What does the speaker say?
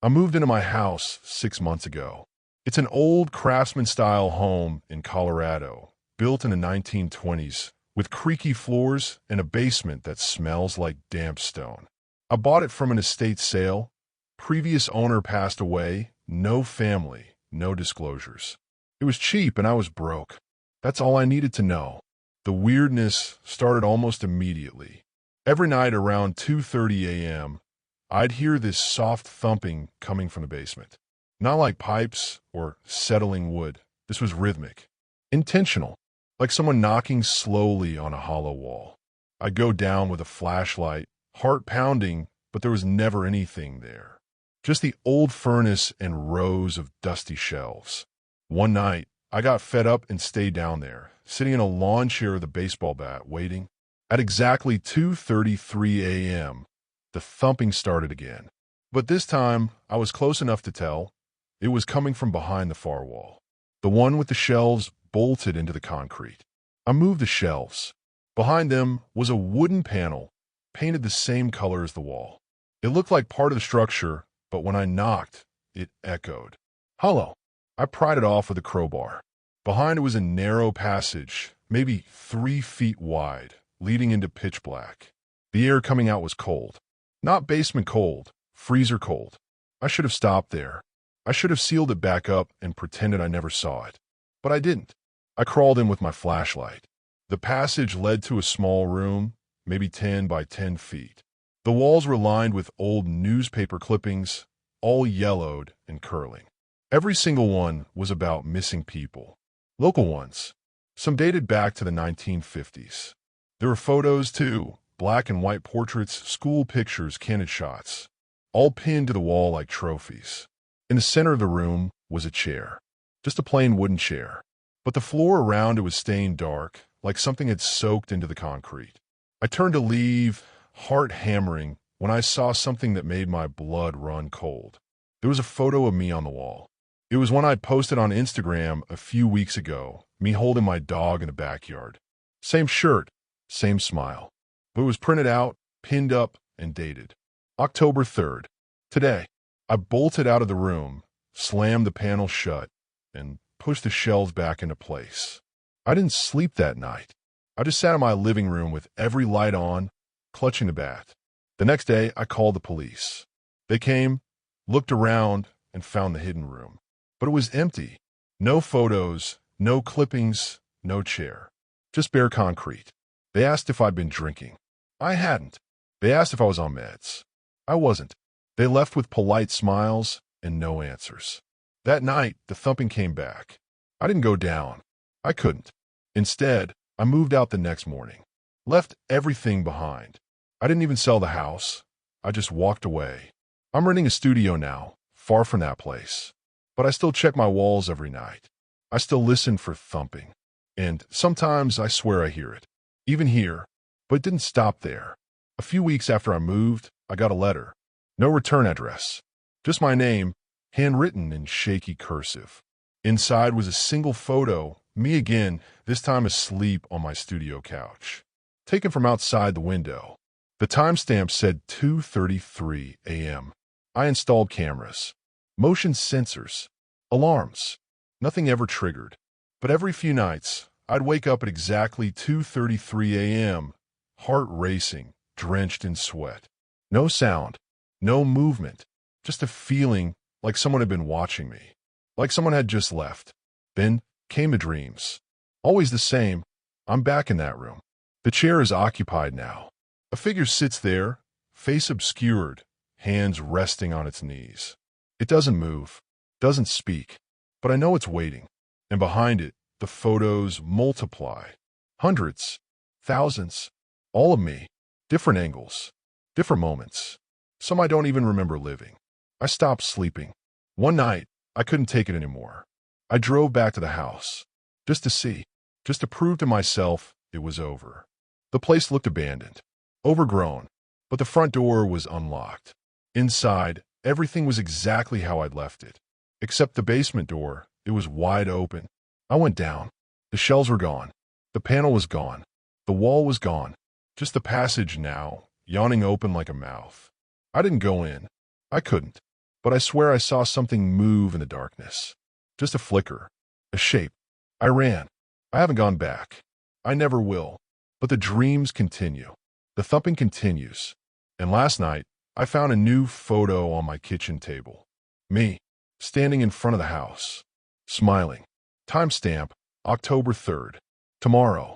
I moved into my house 6 months ago. It's an old craftsman-style home in Colorado, built in the 1920s, with creaky floors and a basement that smells like damp stone. I bought it from an estate sale. Previous owner passed away, no family, no disclosures. It was cheap and I was broke. That's all I needed to know. The weirdness started almost immediately. Every night around 2:30 a.m., I'd hear this soft thumping coming from the basement. Not like pipes or settling wood. This was rhythmic, intentional, like someone knocking slowly on a hollow wall. I'd go down with a flashlight, heart pounding, but there was never anything there. Just the old furnace and rows of dusty shelves. One night, I got fed up and stayed down there, sitting in a lawn chair with a baseball bat, waiting. At exactly 2:33 a.m., the thumping started again. But this time, I was close enough to tell. It was coming from behind the far wall. The one with the shelves bolted into the concrete. I moved the shelves. Behind them was a wooden panel, painted the same color as the wall. It looked like part of the structure, but when I knocked, it echoed. Hollow. I pried it off with a crowbar. Behind it was a narrow passage, maybe 3 feet wide, leading into pitch black. The air coming out was cold. Not basement cold, freezer cold. I should have stopped there. I should have sealed it back up and pretended I never saw it. But I didn't. I crawled in with my flashlight. The passage led to a small room, maybe 10 by 10 feet. The walls were lined with old newspaper clippings, all yellowed and curling. Every single one was about missing people. Local ones. Some dated back to the 1950s. There were photos, too. Black and white portraits, school pictures, candid shots. All pinned to the wall like trophies. In the center of the room was a chair. Just a plain wooden chair. But the floor around it was stained dark, like something had soaked into the concrete. I turned to leave, heart hammering, when I saw something that made my blood run cold. There was a photo of me on the wall. It was one I'd posted on Instagram a few weeks ago, me holding my dog in the backyard. Same shirt, same smile. But it was printed out, pinned up, and dated. October 3rd. Today. I bolted out of the room, slammed the panel shut, and pushed the shelves back into place. I didn't sleep that night. I just sat in my living room with every light on, clutching the bat. The next day, I called the police. They came, looked around, and found the hidden room. But it was empty. No photos, no clippings, no chair. Just bare concrete. They asked if I'd been drinking. I hadn't. They asked if I was on meds. I wasn't. They left with polite smiles and no answers. That night, the thumping came back. I didn't go down. I couldn't. Instead, I moved out the next morning. Left everything behind. I didn't even sell the house. I just walked away. I'm renting a studio now, far from that place. But I still check my walls every night. I still listen for thumping. And sometimes I swear I hear it. Even here. But it didn't stop there. A few weeks after I moved, I got a letter. No return address. Just my name, handwritten in shaky cursive. Inside was a single photo, me again, this time asleep on my studio couch. Taken from outside the window. The timestamp said 2:33 a.m. I installed cameras. Motion sensors. Alarms. Nothing ever triggered. But every few nights, I'd wake up at exactly 2:33 a.m., heart racing, drenched in sweat. No sound. No movement, just a feeling like someone had been watching me, like someone had just left. Then came the dreams. Always the same. I'm back in that room. The chair is occupied now. A figure sits there, face obscured, hands resting on its knees. It doesn't move, doesn't speak, but I know it's waiting. And behind it, the photos multiply. Hundreds, thousands, all of me, different angles, different moments. Some I don't even remember living. I stopped sleeping. One night, I couldn't take it anymore. I drove back to the house. Just to see. Just to prove to myself it was over. The place looked abandoned. Overgrown. But the front door was unlocked. Inside, everything was exactly how I'd left it. Except the basement door. It was wide open. I went down. The shelves were gone. The panel was gone. The wall was gone. Just the passage now, yawning open like a mouth. I didn't go in. I couldn't. but I swear I saw something move in the darkness. Just a flicker, a shape. I ran. I haven't gone back. I never will. But the dreams continue. The thumping continues. And last night, I found a new photo on my kitchen table. Me, standing in front of the house, smiling. Timestamp, October 3rd. Tomorrow.